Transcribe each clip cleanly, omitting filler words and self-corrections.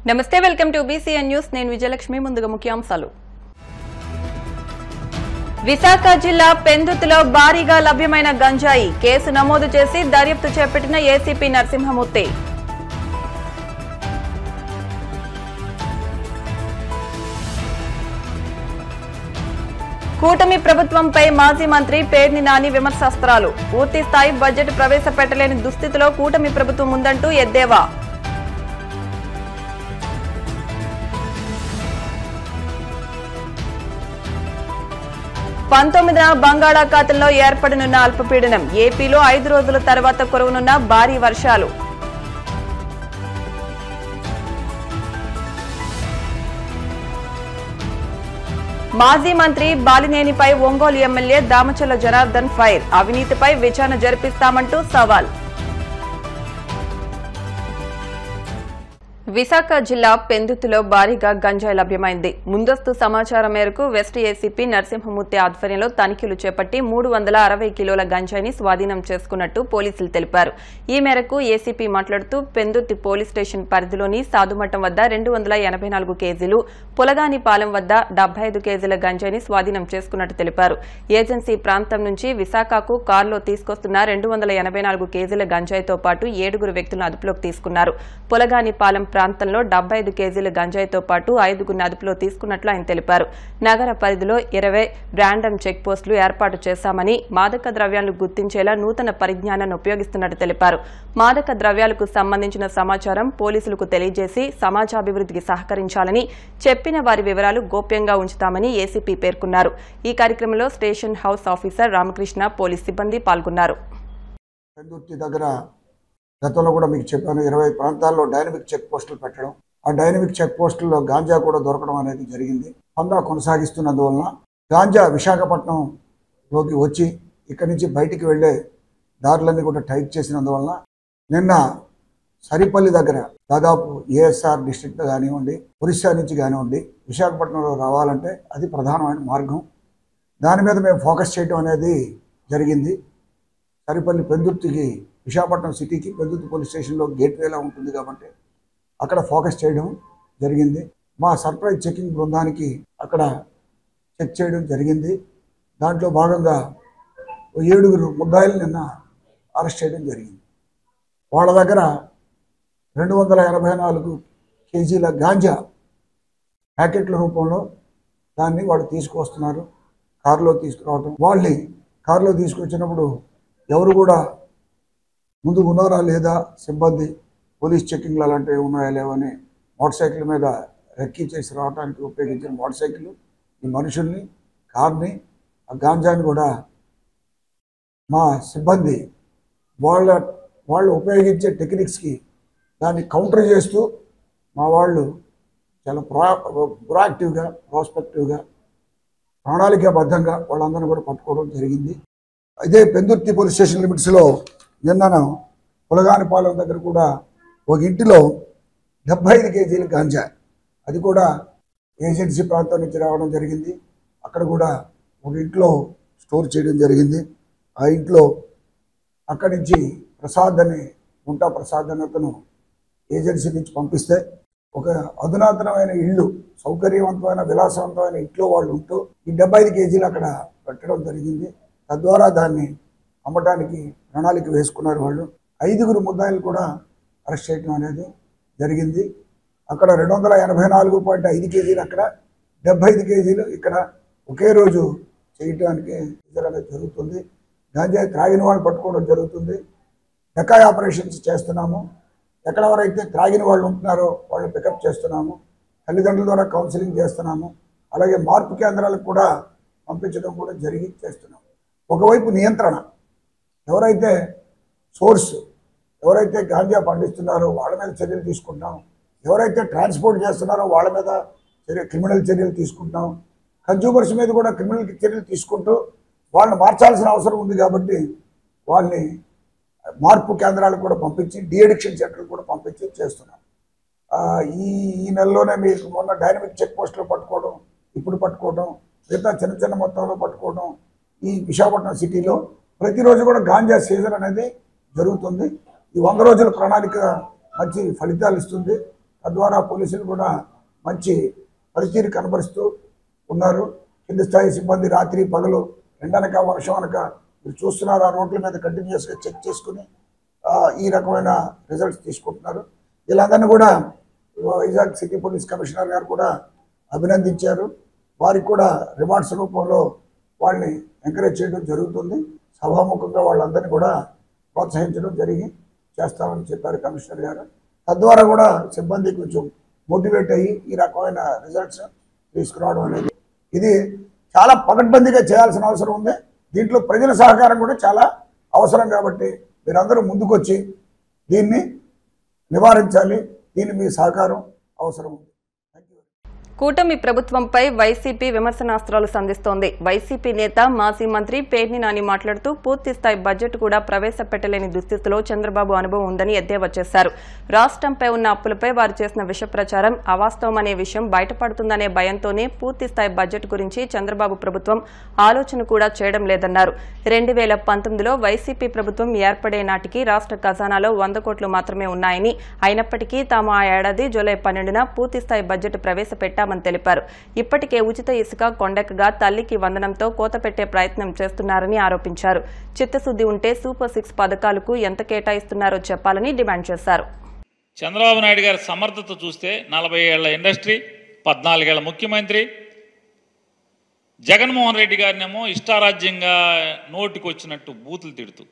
నమస్తే welcome to BCN news నేను విజయలక్ష్మి ముందుగా ముఖ్యాంశాలు విశాఖ జిల్లా పెందుతులో భారీగా లభ్యమైన గంజాయి కేసు నమోదు చేసి దర్యాప్తు చేపట్టిన ఏసీపీ నరసింహమూర్తి కూటమి ప్రభుత్వంపై మాజీ మంత్రి పేర్ని నాని విమర్శాస్త్రాలు పూర్తి స్థాయి బడ్జెట్ ప్రవేశపెట్టలేని దుస్థితిలో కూటమి ప్రభుత్వం ఉందంటూ ఎద్దేవా పంతొమ్మిదిన బంగాళాఖాతంలో ఏర్పడనున్న అల్పపీడనం ఏపీలో 5 రోజుల తర్వాత కురవనున్న భారీ వర్షాలు మాజీ మంత్రి బాలినేనిపై ఒంగోలు ఎమ్మెల్యే దామచల్ల జనార్దన్ ఫైర్ అవినీతిపై విచారణ జరిపిస్తామంటూ సవాల్ విశాఖ జిల్లా పెందుతులో భారీగా గంజాయి లభ్యమైంది ముందస్తు సమాచారం మేరకు వెస్ట్ ఏసీపీ నరసింహమూర్తి ఆధ్వర్యంలో తనిఖీలు చేపట్టి 360 కిలోల గంజాయిని స్వాధీనం చేసుకున్నట్టు పోలీసులు తెలిపారు ఈ మేరకు ఏసీపీ మాట్లాడుతూ పెందుర్తి పోలీస్ స్టేషన్ పరిధిలోని సాధుమఠం వద్ద 284 కేజీలు పులగానిపాలెం వద్ద 75 కేజీల గంజాయిని స్వాధీనం చేసుకున్నట్టు తెలిపారు ఏజెన్సీ ప్రాంతం నుంచి విశాఖకు కారులో తీసుకొస్తున్న 284 కేజీల గంజాయితో పాటు 7 వ్యక్తులను అదుపులోకి తీసుకున్నారు పులగానిపాలెం ప్రాంతంలో 75 కేజీల గంజాయితో పాటు 5 అదుపులో తీసుకున్నట్లు ఆయన తెలిపారు నగర పరిధిలో 20 ర్యాండమ్ చెక్ పోస్టులు ఏర్పాటు చేశామని మాదక ద్రవ్యాలను గుర్తించేలా నూతన పరిజ్ఞానాన్ని ఉపయోగిస్తున్నట్టు తెలిపారు మాదక ద్రవ్యాలకు సంబంధించిన సమాచారం పోలీసులకు తెలియజేసి సమాజాభివృద్ధికి సహకరించాలని చెప్పిన వారి వివరాలు గోప్యంగా ఉంచుతామని ఏసీపీ పేర్కొన్నారు ఈ కార్యక్రమంలో station house officer Ramakrishna police సిబ్బంది పాల్గొన్నారు గతంలో కూడా మీకు చెప్పాను 20 ప్రాంతాల్లో డైనమిక్ చెక్ పోస్టులు పెట్టడం ఆ డైనమిక్ చెక్ పోస్టుల్లో గాంజా కూడా దొరకడం అనేది జరిగింది పందా కొనసాగిస్తున్నందువలన గాంజా విశాఖపట్నంలోకి వచ్చి ఇక్కడి నుంచి బయటికి వెళ్ళే దారులన్నీ కూడా టైట్ చేసినందువలన నిన్న సరిపల్లి దగ్గర దాదాపు ఏఎస్ఆర్ డిస్ట్రిక్ట్ కానివ్వండి ఒరిస్సా నుంచి కానివ్వండి విశాఖపట్నంలో రావాలంటే అది ప్రధానమైన మార్గం దాని మీద మేము ఫోకస్ చేయడం అనేది జరిగింది సరిపల్లి పెందుర్తికి విశాఖపట్నం సిటీకి పెందుర్తి పోలీస్ స్టేషన్లో గేట్వేలా ఉంటుంది కాబట్టి అక్కడ ఫోకస్ చేయడం జరిగింది మా సర్ప్రైజ్ చెకింగ్ బృందానికి అక్కడ చెక్ చేయడం జరిగింది దాంట్లో భాగంగా 7 ముద్దాయిలు నిన్న అరెస్ట్ చేయడం జరిగింది వాళ్ళ దగ్గర 284 కేజీల గాంజా ప్యాకెట్ల రూపంలో దాన్ని వాళ్ళు తీసుకువస్తున్నారు కారులో తీసుకురావడం వాళ్ళని కారులో తీసుకొచ్చినప్పుడు ఎవరు కూడా ముందు ఉన్నారా లేదా సిబ్బంది పోలీస్ చెకింగ్లు అలాంటివి ఉన్నాయా లేవని మోటార్ సైకిల్ మీద రెక్కీ చేసి రావడానికి ఉపయోగించిన మోటార్ సైకిల్ ఈ మనుషుల్ని కార్ని ఆ గాంజాని కూడా మా సిబ్బంది వాళ్ళు ఉపయోగించే టెక్నిక్స్కి దాన్ని కౌంటర్ చేస్తూ మా వాళ్ళు చాలా ప్రొయాక్టివ్గా ప్రాస్పెక్టివ్గా ప్రణాళికాబద్ధంగా వాళ్ళందరినీ కూడా పట్టుకోవడం జరిగింది అదే పెందుర్తి పోలీస్ స్టేషన్ లిమిట్స్లో నిన్న పులగానిపాలెం దగ్గర కూడా ఒక ఇంటిలో 75 కేజీల గాంజా అది కూడా ఏజెన్సీ ప్రాంతం నుంచి రావడం జరిగింది అక్కడ కూడా ఒక ఇంట్లో స్టోర్ చేయడం జరిగింది ఆ ఇంట్లో అక్కడి నుంచి ప్రసాద్ అని గుంటా ప్రసాద్ అని అతను ఏజెన్సీ నుంచి పంపిస్తే ఒక అధునాతనమైన ఇల్లు సౌకర్యవంతమైన విలాసవంతమైన ఇంట్లో వాళ్ళు ఉంటూ ఈ 75 కేజీలు అక్కడ పెట్టడం జరిగింది తద్వారా దాన్ని అమ్మటానికి ప్రణాళిక వేసుకున్నారు వాళ్ళు 5 ముద్దాయిలు కూడా అరెస్ట్ చేయడం అనేది జరిగింది అక్కడ 284.5 కేజీలు అక్కడ 75 కేజీలు ఇక్కడ ఒకే రోజు చేయడానికి జరుగుతుంది గాంజాయి త్రాగిన వాళ్ళు పట్టుకోవడం జరుగుతుంది డెకాయ్ ఆపరేషన్స్ చేస్తున్నాము ఎక్కడెవరైతే త్రాగిన వాళ్ళు ఉంటున్నారో వాళ్ళు పికప్ చేస్తున్నాము తల్లిదండ్రుల ద్వారా కౌన్సిలింగ్ చేస్తున్నాము అలాగే మార్పు కేంద్రాలకు కూడా పంపించడం కూడా చేస్తున్నాము ఒకవైపు నియంత్రణ ఎవరైతే సోర్స్ ఎవరైతే గాంజా పండిస్తున్నారో వాళ్ళ మీద చర్యలు తీసుకుంటాం ఎవరైతే ట్రాన్స్పోర్ట్ చేస్తున్నారో వాళ్ళ మీద క్రిమినల్ చర్యలు తీసుకుంటాం కన్జ్యూమర్స్ మీద కూడా క్రిమినల్ చర్యలు తీసుకుంటూ వాళ్ళని మార్చాల్సిన అవసరం ఉంది కాబట్టి వాళ్ళని మార్పు కేంద్రాలకు కూడా పంపించి డీఅడిక్షన్ సెంటర్లు కూడా పంపించి చేస్తున్నాం ఈ నెలలోనే మీకు మొన్న డైనమిక్ చెక్ పోస్టులు పట్టుకోవడం ఇప్పుడు పట్టుకోవడం మిగతా చిన్న మొత్తంలో పట్టుకోవడం ఈ విశాఖపట్నం సిటీలో ప్రతిరోజు కూడా గాంజా సీజన్ అనేది జరుగుతుంది ఈ 100 రోజుల ప్రణాళిక మంచి ఫలితాలు ఇస్తుంది తద్వారా పోలీసులు కూడా మంచి పనితీరు కనబరుస్తూ ఉన్నారు. కింది స్థాయి సిబ్బంది రాత్రి పగలు ఎండనక వర్షం అనక మీరు చూస్తున్నారు, ఆ రోడ్ల మీద కంటిన్యూస్గా చెక్ చేసుకుని ఈ రకమైన రిజల్ట్స్ తీసుకుంటున్నారు. వీళ్ళందరినీ కూడా వైజాగ్ సిటీ పోలీస్ కమిషనర్ గారు కూడా అభినందించారు. వారికి కూడా రివార్డ్స్ రూపంలో వాళ్ళని ఎంకరేజ్ చేయడం జరుగుతుంది. సభాముఖంగా వాళ్ళందరినీ కూడా ప్రోత్సహించడం చేస్తామని చెప్పారు కమిషనర్ గారు. తద్వారా కూడా సిబ్బంది కొంచెం మోటివేట్ అయ్యి ఈ రకమైన రిజల్ట్స్ తీసుకురావడం అనేది ఇది చాలా పకడ్బందీగా చేయాల్సిన అవసరం ఉంది. దీంట్లో ప్రజల సహకారం కూడా చాలా అవసరం కాబట్టి మీరందరూ ముందుకొచ్చి దీన్ని నివారించాలి. దీన్ని మీ సహకారం అవసరం ఉంది. కూటమి ప్రభుత్వంపై వైసీపీ విమర్శనాస్త్రాలు సంధిస్తోంది. వైసీపీ నేత మాజీ మంత్రి పేర్ని నాని మాట్లాడుతూ పూర్తిస్థాయి బడ్జెట్ కూడా ప్రవేశపెట్టలేని దుస్థితిలో చంద్రబాబు అనుభవం ఉందని ఎద్దేవా చేశారు. రాష్ట్రంపై ఉన్న అప్పులపై వారు చేసిన విష ప్రచారం అవాస్తవమనే విషయం బయటపడుతుందనే భయంతోనే పూర్తిస్థాయి బడ్జెట్ గురించి చంద్రబాబు ప్రభుత్వం ఆలోచన కూడా చేయడం లేదన్నారు. 2019లో వైసీపీ ప్రభుత్వం ఏర్పడే నాటికి రాష్ట్ర ఖజానాలో 100 కోట్లు మాత్రమే ఉన్నాయని, అయినప్పటికీ తాము ఆ ఏడాది జూలై 12న పూర్తిస్థాయి బడ్జెట్ ప్రవేశపెట్టామని తెలిపారు. ఇప్పటికే ఉచిత ఇసుక కొండెక్కగా తల్లికి వందనంతో కోత పెట్టే ప్రయత్నం చేస్తున్నారని ఆరోపించారు. చిత్తశుద్ది ఉంటే సూపర్ 6 పథకాలకు ఎంత కేటాయిస్తున్నారో చెప్పాలని డిమాండ్ చేశారు. చంద్రబాబు నాయుడు గారి సమర్థత చూస్తే 40 ఏళ్ల ఇండస్ట్రీ, 14 ఏళ్ల ముఖ్యమంత్రి, జగన్మోహన్ రెడ్డి గారినేమో ఇష్టారాజ్యంగా నోటికి వచ్చినట్టు బూతులు తిడుతూ,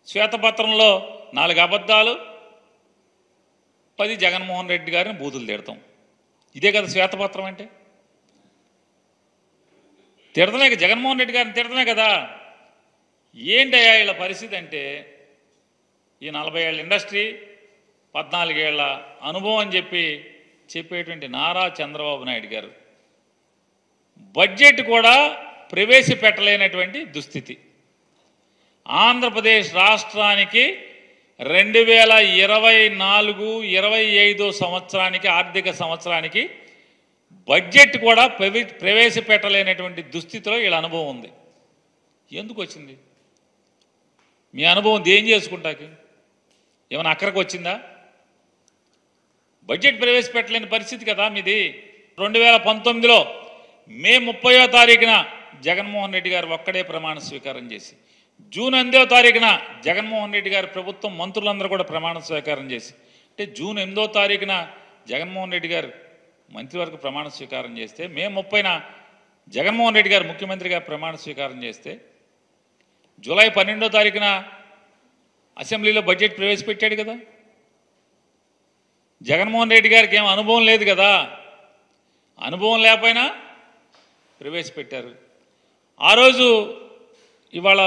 శ్వేతపత్రంలో 4 అబద్ధాలు, 10 జగన్మోహన్ రెడ్డి గారిని బూతులు తిడతాం. ఇదే కదా శ్వేతపత్రం అంటే? తిడతనే, జగన్మోహన్ రెడ్డి గారిని తిడతనే కదా. ఏంటయ్యా వీళ్ళ పరిస్థితి అంటే, ఈ 40 ఏళ్ళ ఇండస్ట్రీ, 14 ఏళ్ల అనుభవం అని చెప్పేటువంటి నారా చంద్రబాబు నాయుడు గారు బడ్జెట్ కూడా ప్రవేశపెట్టలేనటువంటి దుస్థితి. ఆంధ్రప్రదేశ్ రాష్ట్రానికి 2024-25 సంవత్సరానికి, ఆర్థిక సంవత్సరానికి బడ్జెట్ కూడా ప్రవేశపెట్టలేనటువంటి దుస్థితిలో వీళ్ళ అనుభవం ఉంది. ఎందుకు వచ్చింది? మీ అనుభవం దేం చేసుకుంటాకి? ఏమైనా అక్కడికి వచ్చిందా? బడ్జెట్ ప్రవేశపెట్టలేని పరిస్థితి కదా మీది. 2019లో మే 30వ తారీఖున జగన్మోహన్ రెడ్డి గారు ఒక్కడే ప్రమాణ స్వీకారం చేసి, జూన్ 8వ తారీఖున జగన్మోహన్ రెడ్డి గారి ప్రభుత్వం మంత్రులందరూ కూడా ప్రమాణ స్వీకారం చేసి, అంటే జూన్ 8వ తారీఖున జగన్మోహన్ రెడ్డి గారు మంత్రివర్గ ప్రమాణ స్వీకారం చేస్తే, మే 30న జగన్మోహన్ రెడ్డి గారు ముఖ్యమంత్రిగా ప్రమాణ స్వీకారం చేస్తే, జూలై 12వ తారీఖున అసెంబ్లీలో బడ్జెట్ ప్రవేశపెట్టాడు కదా. జగన్మోహన్ రెడ్డి గారికి ఏం అనుభవం లేదు కదా. అనుభవం లేకపోయినా ప్రవేశపెట్టారు. ఆ రోజు ఇవాళ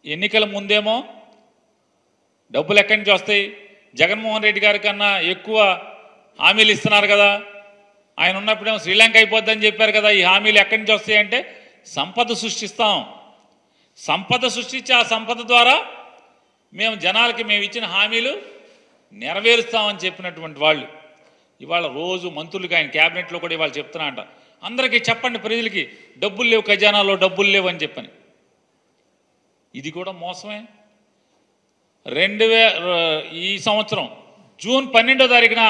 ఎన్నికల ముందేమో డబ్బులు ఎక్కడి నుంచి వస్తాయి, జగన్మోహన్ రెడ్డి గారి కన్నా ఎక్కువ హామీలు ఇస్తున్నారు కదా, ఆయన ఉన్నప్పుడేమో శ్రీలంక అయిపోద్దని చెప్పారు కదా, ఈ హామీలు ఎక్కడి నుంచి వస్తాయంటే సంపద సృష్టిస్తాం, సంపద సృష్టించి ఆ సంపద ద్వారా మేము జనాలకి మేము ఇచ్చిన హామీలు నెరవేరుస్తామని చెప్పినటువంటి వాళ్ళు ఇవాళ రోజు మంత్రులకి, ఆయన క్యాబినెట్లో కూడా ఇవాళ చెప్తున్నా అంట, అందరికీ చెప్పండి ప్రజలకి డబ్బులు లేవు, ఖజానాలో డబ్బులు లేవు అని చెప్పని. ఇది కూడా మోసమే. ఈ సంవత్సరం జూన్ 12వ తారీఖున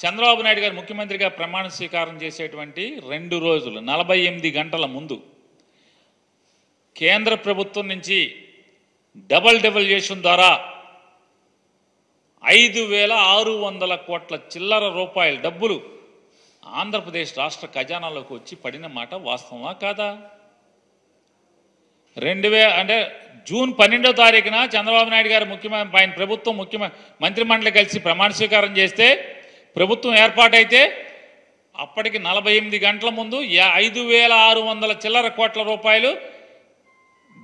చంద్రబాబు నాయుడు గారు ముఖ్యమంత్రిగా ప్రమాణ స్వీకారం చేసేటువంటి 2 రోజులు 48 గంటల ముందు కేంద్ర ప్రభుత్వం నుంచి డబల్ డెవల్యూషన్ ద్వారా 5,600 కోట్ల చిల్లర రూపాయల డబ్బులు ఆంధ్రప్రదేశ్ రాష్ట్ర ఖజానాలోకి వచ్చి పడిన మాట వాస్తవమా కాదా? అంటే జూన్ 12వ తారీఖున చంద్రబాబు నాయుడు గారు ఆయన ప్రభుత్వం మంత్రిమండలి కలిసి ప్రమాణ స్వీకారం చేస్తే, ప్రభుత్వం ఏర్పాటైతే అప్పటికి 48 గంటల ముందు 5,600 చిల్లర కోట్ల రూపాయలు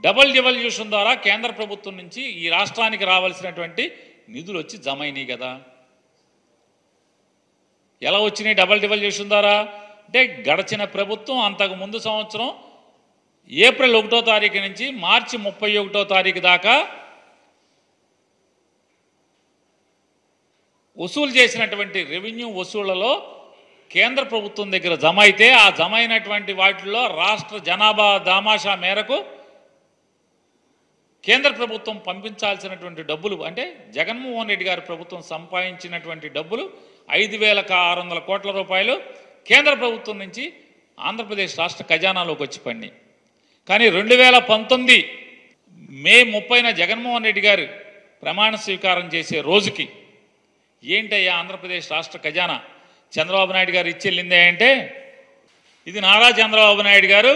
డబల్ డివల్యూషన్ ద్వారా కేంద్ర ప్రభుత్వం నుంచి ఈ రాష్ట్రానికి రావాల్సినటువంటి నిధులు వచ్చి జమ అయినాయి కదా. ఎలా వచ్చినాయి డబల్ డివల్యూషన్ ద్వారా అంటే, గడచిన ప్రభుత్వం అంతకు ముందు సంవత్సరం ఏప్రిల్ 1వ తారీఖు నుంచి మార్చి 31వ తారీఖు దాకా వసూలు చేసినటువంటి రెవెన్యూ వసూళ్లలో కేంద్ర ప్రభుత్వం దగ్గర జమ అయితే, ఆ జమ అయినటువంటి వాటిల్లో రాష్ట్ర జనాభా దామాషా మేరకు కేంద్ర ప్రభుత్వం పంపించాల్సినటువంటి డబ్బులు అంటే జగన్మోహన్ రెడ్డి గారి ప్రభుత్వం సంపాదించినటువంటి డబ్బులు 5,600 కోట్ల రూపాయలు కేంద్ర ప్రభుత్వం నుంచి ఆంధ్రప్రదేశ్ రాష్ట్ర ఖజానాలోకి వచ్చి పడినాయి. కానీ 2019 మే 30న జగన్మోహన్ రెడ్డి గారు ప్రమాణ స్వీకారం చేసే రోజుకి ఏంటయ్యా ఆంధ్రప్రదేశ్ రాష్ట్ర ఖజానా చంద్రబాబు నాయుడు గారు ఇచ్చెళ్ళిందే అంటే ఇది నారా చంద్రబాబు నాయుడు గారు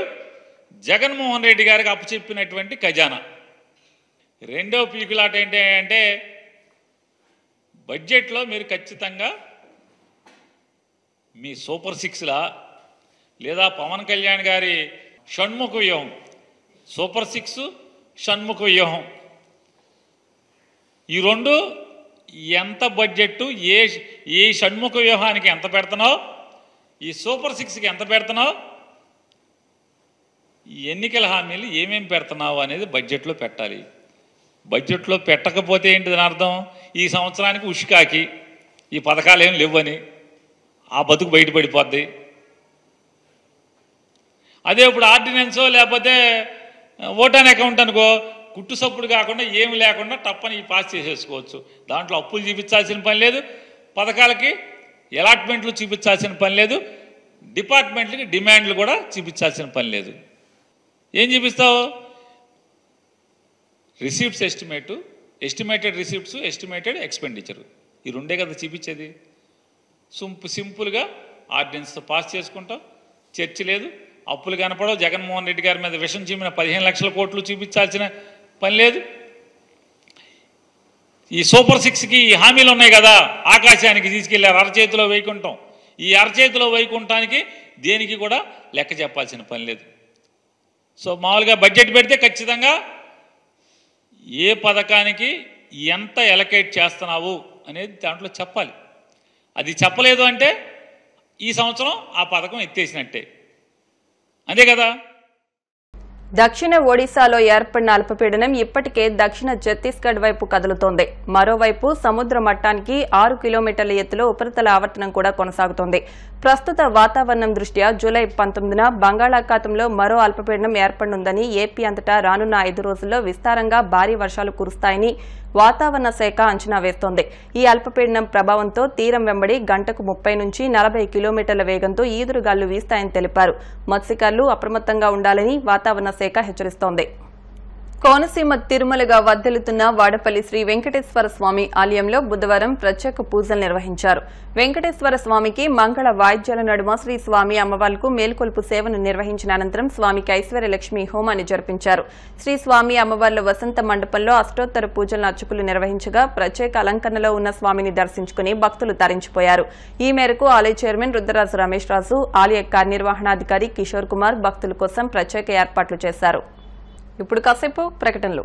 జగన్మోహన్ రెడ్డి గారికి అప్పచెప్పినటువంటి ఖజానా. రెండో పీకులాట ఏంటి అంటే బడ్జెట్లో మీరు ఖచ్చితంగా మీ సూపర్ సిక్స్లా లేదా పవన్ కళ్యాణ్ గారి షణ్ముఖ వ్యూహం, సూపర్ సిక్స్ షణ్ముఖ వ్యూహం, ఈ రెండు ఎంత బడ్జెట్ ఏ షణ్ముఖ వ్యూహానికి ఎంత పెడుతున్నావు, ఈ సూపర్ సిక్స్కి ఎంత పెడుతున్నావు, ఈ ఎన్నికల హామీలు ఏమేమి పెడుతున్నావు అనేది బడ్జెట్లో పెట్టాలి. బడ్జెట్లో పెట్టకపోతే ఏంటి దాని అర్థం? ఈ సంవత్సరానికి ఉష్కాకి ఈ పథకాలు ఏం లేవని ఆ బతుకు బయటపడిపోద్ది. అదే ఇప్పుడు ఆర్డినెన్సో లేకపోతే ఓటాన్ అకౌంట్ అనుకో కుట్టు సప్పుడు కాకుండా ఏమి లేకుండా తప్పని పాస్ చేసేసుకోవచ్చు. దాంట్లో అప్పులు చూపించాల్సిన పని లేదు, పథకాలకి అలాట్మెంట్లు చూపించాల్సిన పని లేదు, డిపార్ట్మెంట్లకి డిమాండ్లు కూడా చూపించాల్సిన పని లేదు. ఏం చూపిస్తావు? Receipts estimated receipts, estimated expenditure, ఈ రెండే కదా చూపించేది. సింపుల్గా ఆర్డినెన్స్తో పాస్ చేసుకుంటాం, చర్చ లేదు, అప్పులు కనపడవు. జగన్మోహన్ రెడ్డి గారి మీద విషం చిమ్మిన 15 లక్షల కోట్లు చూపించాల్సిన పని లేదు. ఈ సూపర్ సిక్స్కి ఈ హామీలు ఉన్నాయి కదా, ఆకాశానికి తీసుకెళ్లారు అరచేతిలో వైకుంఠం. ఈ అరచేతిలో వైకుంఠానికి దేనికి కూడా లెక్క చెప్పాల్సిన పని లేదు. సో మామూలుగా బడ్జెట్ పెడితే ఖచ్చితంగా ఏ పథకానికి ఎంత ఎలకేట్ చేస్తున్నావు అనేది దాంట్లో చెప్పాలి. అది చెప్పలేదు అంటే ఈ సంవత్సరం ఆ పథకం ఎత్తేసినట్టే, అంతే కదా. దక్షిణ ఒడిశాలో ఏర్పడిన అల్పపీడనం ఇప్పటికే దక్షిణ ఛత్తీస్గఢ్ వైపు కదులుతోంది. మరోవైపు సముద్ర మట్టానికి 6 కిలోమీటర్ల ఎత్తులో ఉపరితల ఆవర్తనం కూడా కొనసాగుతోంది. ప్రస్తుత వాతావరణం దృష్ట్యా జూలై 19న బంగాళాఖాతంలో మరో అల్పపీడనం ఏర్పడనుందని, ఏపీ అంతటా రానున్న 5 రోజుల్లో విస్తారంగా భారీ వర్షాలు కురుస్తాయని వాతావరణ శాఖ అంచనా వేస్తోంది. ఈ అల్పపీడనం ప్రభావంతో తీరం వెంబడి గంటకు 30 నుంచి 40 కిలోమీటర్ల వేగంతో ఈదురుగాలు వీస్తాయని తెలిపారు. మత్స్యకారులు అప్రమత్తంగా ఉండాలని వాతావరణ శాఖ హెచ్చరిస్తోంది. కోనసీమ తిరుమలగా వర్ధిల్లుతున్న వాడపల్లి శ్రీ వెంకటేశ్వర స్వామి ఆలయంలో బుధవారం ప్రత్యేక పూజలు నిర్వహించారు. వెంకటేశ్వర స్వామికి మంగళ వాయిద్యాల నడుమ శ్రీ స్వామి అమ్మవార్లకు మేల్కొల్పు సేవను నిర్వహించిన అనంతరం స్వామికి ఐశ్వర్యలక్ష్మి హోమాన్ని జరిపించారు. శ్రీ స్వామి అమ్మవార్ల వసంత మండపంలో అష్టోత్తర పూజలను అర్చకులు నిర్వహించగా ప్రత్యేక అలంకరణలో ఉన్న స్వామిని దర్శించుకుని భక్తులు తరించిపోయారు. ఈ మేరకు ఆలయ చైర్మన్ రుద్రరాజు రమేష్ రాజు, ఆలయ కార్యనిర్వహణాధికారి కిషోర్ కుమార్ భక్తుల కోసం ప్రత్యేక ఏర్పాట్లు చేశారు. ఇప్పుడు కాసేపు ప్రకటనలు.